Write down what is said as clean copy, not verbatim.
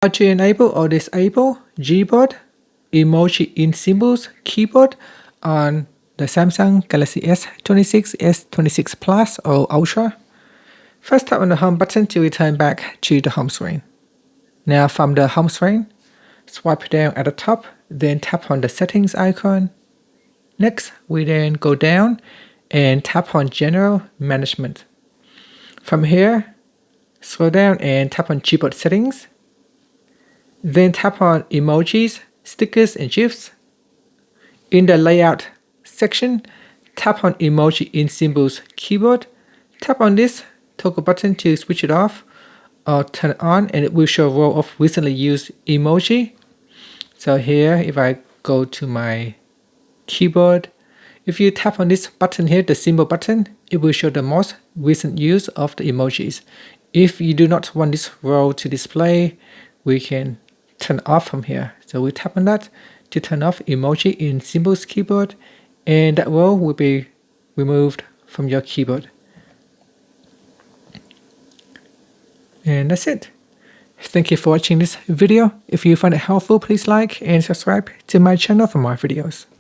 How to enable or disable Gboard Emoji in Symbols keyboard on the Samsung Galaxy S26, S26 Plus or Ultra. First, tap on the home button to return back to the home screen. Now from the home screen, swipe down at the top, then tap on the settings icon. Next, we then go down and tap on General Management. From here, scroll down and tap on Gboard Settings. Then tap on Emojis, Stickers and GIFs. In the Layout section, tap on Emoji in Symbols keyboard. Tap on this toggle button to switch it off or turn it on, and it will show a row of recently used emoji. So here, if I go to my keyboard, if you tap on this button here, the symbol button, it will show the most recent use of the emojis. If you do not want this row to display, we can turn off from here. So we tap on that to turn off emoji in Symbols keyboard, and that row will be removed from your keyboard. And that's it. Thank you for watching this video. If you find it helpful, please like and subscribe to my channel for more videos.